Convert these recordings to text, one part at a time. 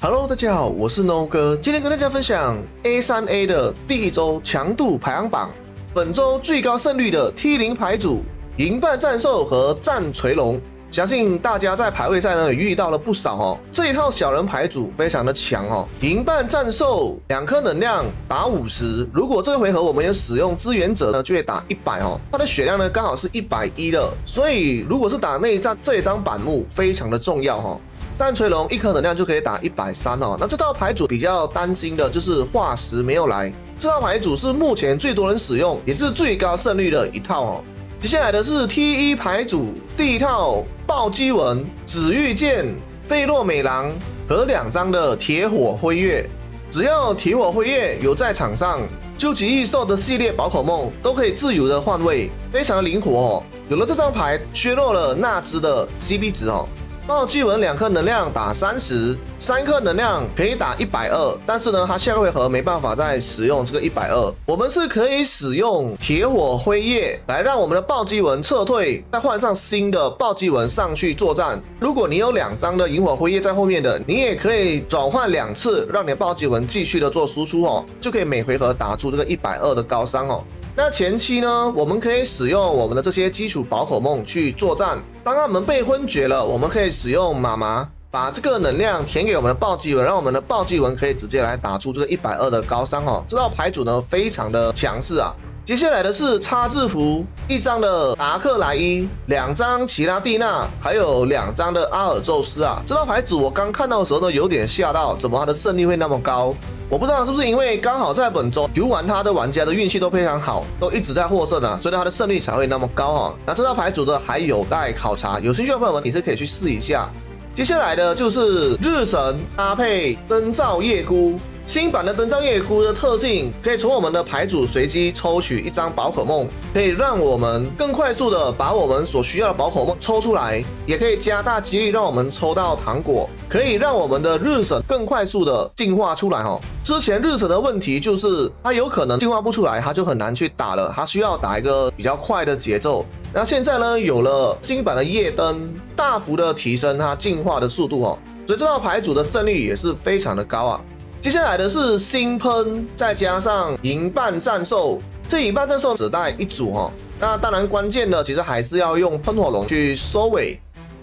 Hello， 大家好，我是 No 哥，今天跟大家分享 A3A 的第一周强度排行榜。本周最高胜率的 T0 牌组银半战兽和战锤龙，相信大家在排位赛呢也遇到了不少哦。这一套小人牌组非常的强哦，银半战兽2颗能量打50，如果这个回合我们有使用支援者呢，就会打100哦。它的血量呢刚好是110的，所以如果是打内战这一张板木非常的重要哦。战锤龙1颗能量就可以打130哦。那这套牌组比较担心的就是化石没有来，这套牌组是目前最多人使用，也是最高胜率的一套哦。接下来的是 T1 牌组第一套暴击纹、紫玉剑、费洛美狼和2张的铁火辉月。只要铁火辉月有在场上，究极异兽的系列宝可梦都可以自由的换位，非常灵活哦。有了这张牌，削弱了纳兹的 CP 值哦。暴击纹2颗能量打30， 3颗能量可以打120，但是呢，它下个回合没办法再使用这个120。我们是可以使用铁火辉夜来让我们的暴击纹撤退，再换上新的暴击纹上去作战。如果你有2张的萤火辉夜在后面的，你也可以转换2次，让你的暴击纹继续的做输出哦，就可以每回合打出这个120的高伤哦。那前期呢，我们可以使用我们的这些基础宝可梦去作战。当他们被昏厥了，我们可以使用妈妈把这个能量填给我们的暴击纹，让我们的暴击纹可以直接来打出这个120的高伤哦。这套牌组呢非常的强势啊。接下来的是插字符，1张的达克莱伊，2张奇拉蒂娜，还有2张的阿尔宙斯啊。这套牌组我刚看到的时候呢，有点吓到，怎么它的胜率会那么高？我不知道是不是因为刚好在本周游玩它的玩家的运气都非常好，都一直在获胜啊，所以它的胜率才会那么高啊。那这套牌组的还有待考察，有兴趣的朋友们你是可以去试一下。接下来的就是日神搭配灯罩夜菇。新版的灯罩夜菇的特性，可以从我们的牌组随机抽取1张宝可梦，可以让我们更快速的把我们所需要的宝可梦抽出来，也可以加大几率让我们抽到糖果，可以让我们的日神更快速的进化出来哦。之前日神的问题就是它有可能进化不出来，它就很难去打了，它需要打一个比较快的节奏。那现在呢，有了新版的夜灯，大幅的提升它进化的速度哦，所以这套牌组的胜率也是非常的高啊。接下来的是新喷，再加上银半战兽，这银半战兽只带1组哦。那当然关键的其实还是要用喷火龙去收尾。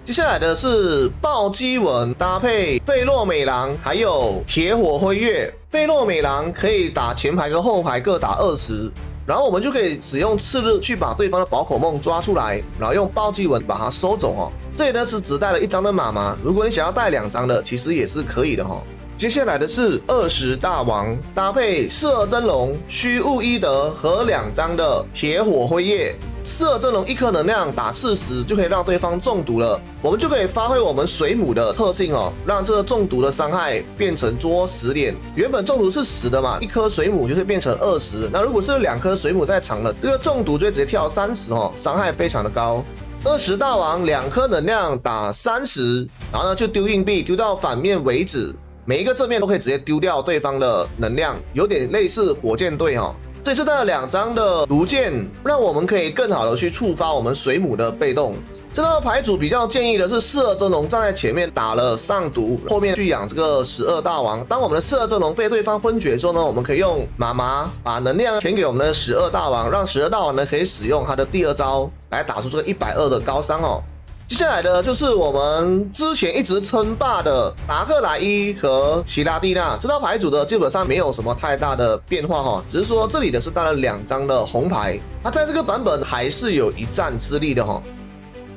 接下来的是暴击纹搭配费洛美狼，还有铁火辉月。费洛美狼可以打前排跟后排各打20，然后我们就可以使用次日去把对方的宝可梦抓出来，然后用暴击纹把它收走哦。这里呢是只带了1张的妈妈，如果你想要带2张的，其实也是可以的哦。接下来的是20大王搭配四二真龙、虚无伊德和2张的铁火辉夜。四二真龙1颗能量打40就可以让对方中毒了，我们就可以发挥我们水母的特性哦，让这个中毒的伤害变成多10点。原本中毒是10的嘛，1颗水母就会变成20，那如果是2颗水母在场了，这个中毒就会直接跳30哦，伤害非常的高。20大王2颗能量打30，然后呢就丢硬币，丢到反面为止。每一个正面都可以直接丢掉对方的能量，有点类似火箭队哦。这次带了2张的毒箭，让我们可以更好的去触发我们水母的被动。这套牌组比较建议的是四二真龙站在前面打了上毒，后面去养这个12大王。当我们的四二真龙被对方昏厥之后呢，我们可以用妈妈把能量填给我们的12大王，让12大王呢可以使用他的第2招来打出这个120的高伤哦。接下来的就是我们之前一直称霸的达克莱伊和奇拉蒂娜，这套牌组的基本上没有什么太大的变化哈，只是说这里的是带了2张的红牌，它在这个版本还是有一战之力的哈。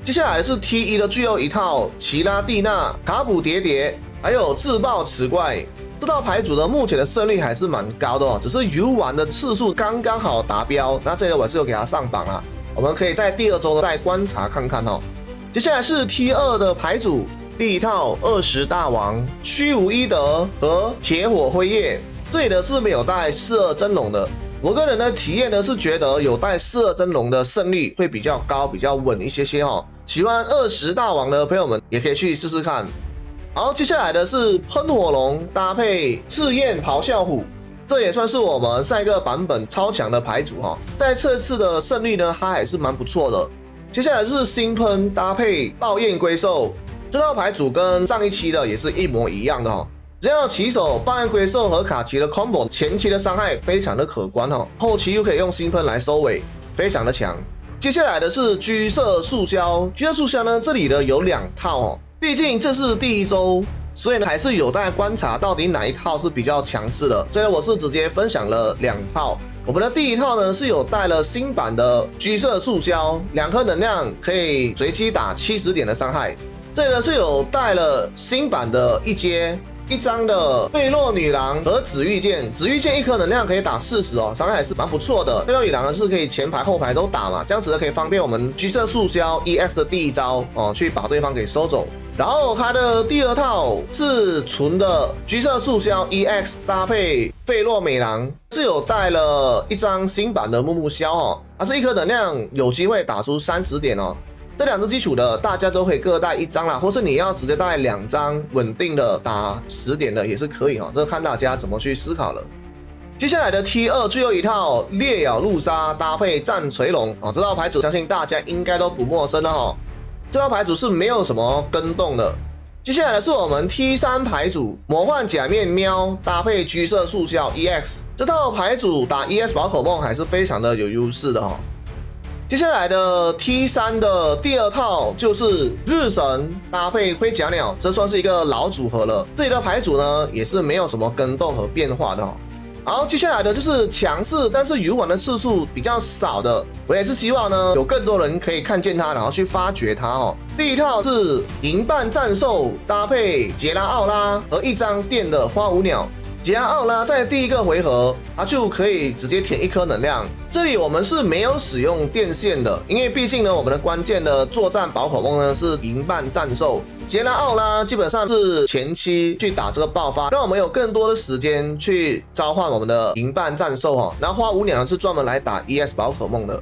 接下来是 T1 的最后一套奇拉蒂娜、卡普叠叠，还有自爆磁怪。这套牌组的目前的胜率还是蛮高的哦，只是游玩的次数刚刚好达标。那这里我是有给它上榜啊，我们可以在第2周再观察看看哦。接下来是 T2 的牌组，第一套20大王、虚无伊德和铁火辉夜。这里的是没有带四二真龙的。我个人的体验呢是觉得有带四二真龙的胜率会比较高，比较稳一些些哦。喜欢20大王的朋友们也可以去试试看。好，接下来的是喷火龙搭配赤焰咆哮虎。这也算是我们上一个版本超强的牌组哈，在这次的胜率呢，它还是蛮不错的。接下来就是新喷搭配爆焰龟兽，这套牌组跟上一期的也是一模一样的哈。只要骑手、半月龟兽和卡奇的 combo 前期的伤害非常的可观哦，后期又可以用新喷来收尾，非常的强。接下来的是居色速销，居色速销呢，这里的有2套哦，毕竟这是第1周，所以呢还是有待观察到底哪一套是比较强势的。所以我是直接分享了2套。我们的第1套呢是有带了新版的居色速销，2颗能量可以随机打70点的伤害。这里呢是有带了新版的1阶。1张的贝洛女郎和紫玉剑，紫玉剑1颗能量可以打40哦，伤害还是蛮不错的。贝洛女郎呢是可以前排后排都打嘛，这样子呢可以方便我们居色速销 EX 的第1招哦，去把对方给收走。然后它的第2套是纯的居色速销 EX 搭配费洛美郎，是有带了1张新版的木木枭哦，它是1颗能量有机会打出30点哦。这2只基础的大家都可以各带1张啦，或是你要直接带2张稳定的打10点的也是可以哈，这看大家怎么去思考了。接下来的 T2 最后一套猎咬路杀搭配战锤龙哦，这套牌组相信大家应该都不陌生了哈。这套牌组是没有什么跟动的。接下来的是我们 T3 牌组魔幻假面喵搭配居色速销 EX， 这套牌组打 ES 宝可梦还是非常的有优势的哈。接下来的 T3 的第2套就是日神搭配盔甲鸟，这算是一个老组合了。这里的牌组呢也是没有什么更动和变化的哦。好，接下来的就是强势但是游玩的次数比较少的，我也是希望呢有更多人可以看见它，然后去发掘它哦。第1套是银半战兽搭配杰拉奥拉和1张电的花舞鸟。杰拉奥拉在第1个回合，它就可以直接填1颗能量。这里我们是没有使用电线的，因为毕竟呢，我们的关键的作战宝可梦呢是银半战兽。杰拉奥拉基本上是前期去打这个爆发，让我们有更多的时间去召唤我们的银半战兽哈。然后花舞鸟是专门来打 EX 宝可梦的。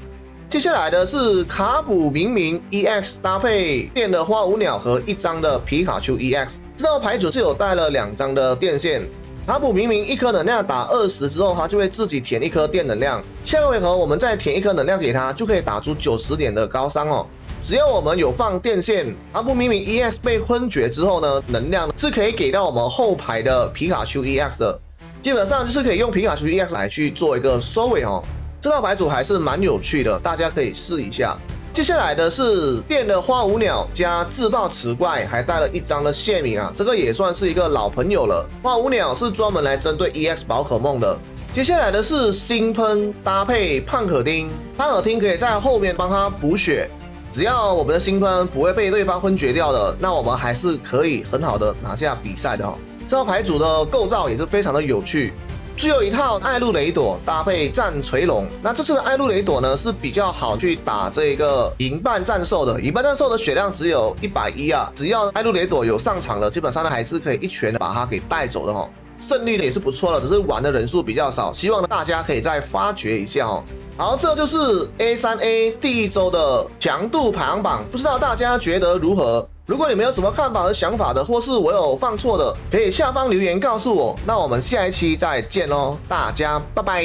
接下来的是卡普明明 EX 搭配电的花舞鸟和1张的皮卡丘 EX， 这套牌组是有带了2张的电线。卡普明明1颗能量打20之后，它就会自己填1颗电能量。下个回合我们再填1颗能量给它，就可以打出90点的高伤哦。只要我们有放电线，卡普明明 EX 被昏厥之后呢，能量是可以给到我们后排的皮卡丘 EX 的。基本上就是可以用皮卡丘 EX 来去做一个收尾哦。这套牌组还是蛮有趣的，大家可以试一下。接下来的是电的花舞鸟加自爆磁怪，还带了1张的谢米啊，这个也算是一个老朋友了。花舞鸟是专门来针对 EX 宝可梦的。接下来的是新喷搭配胖可丁，胖可丁可以在后面帮他补血，只要我们的新喷不会被对方昏厥掉的，那我们还是可以很好的拿下比赛的哦。这套牌组的构造也是非常的有趣。最后一套艾露雷朵搭配战锤龙，那这次的艾露雷朵呢是比较好去打这个银半战兽的，银半战兽的血量只有110啊，只要艾露雷朵有上场了，基本上呢还是可以1拳的把它给带走的哦，胜率呢也是不错的，只是玩的人数比较少，希望大家可以再发掘一下哦。好，这就是 A3A 第1周的强度排行榜，不知道大家觉得如何？如果你们有什么看法和想法的，或是我有放错的，可以下方留言告诉我。那我们下一期再见喽，大家拜拜。